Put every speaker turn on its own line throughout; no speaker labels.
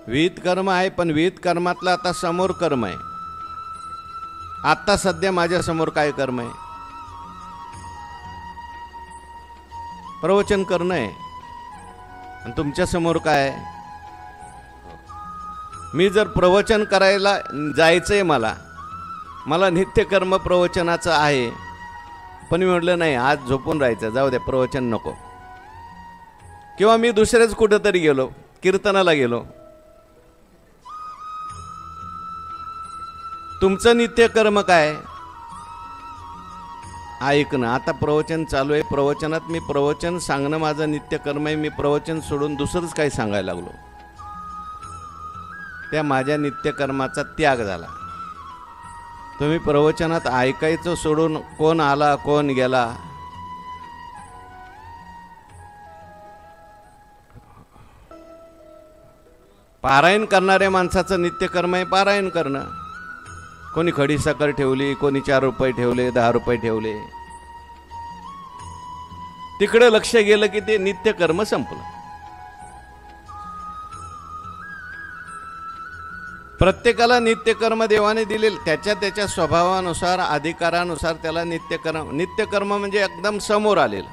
विहित कर्म आहे, पण विहित कर्मातलं आता समोर कर्म आहे. आता सध्या माझ्या समोर काय कर्म आहे? प्रवचन करणं आहे. आणि तुमच्या समोर काय आहे? मी जर प्रवचन करायला जायचंय, मला नित्यकर्म प्रवचनाचं आहे, पण मी म्हटलं नाही, आज झोपून राहायचं, जाऊ द्या, प्रवचन नको. किंवा मी दुसऱ्याच कुठेतरी गेलो, कीर्तनाला गेलो. तुमचं नित्यकर्म काय? ऐकणं. आता प्रवचन चालू आहे, प्रवचनात मी प्रवचन सांगणं माझं नित्यकर्म आहे. मी प्रवचन सोडून दुसरंच काही सांगायला लागलो, त्या माझ्या नित्यकर्माचा त्याग झाला. तुम्ही प्रवचनात ऐकायचं सोडून कोण आला कोण गेला, पारायण करणाऱ्या माणसाचं नित्यकर्म आहे पारायण करणं. कोणी खडी साखर ठेवली, कोणी 4 रुपये ठेवले, 10 रुपये ठेवले, तिकडे लक्ष गेलं की ते नित्यकर्म संपलं. प्रत्येकाला नित्यकर्म देवाने दिलेले, त्याच्या त्याच्या स्वभावानुसार अधिकारानुसार त्याला नित्यकर्म म्हणजे एकदम समोर आलेलं.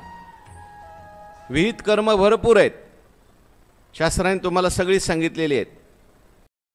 विहित कर्म भरपूर आहेत, शास्त्राने तुम्हाला सगळी सांगितलेली आहेत.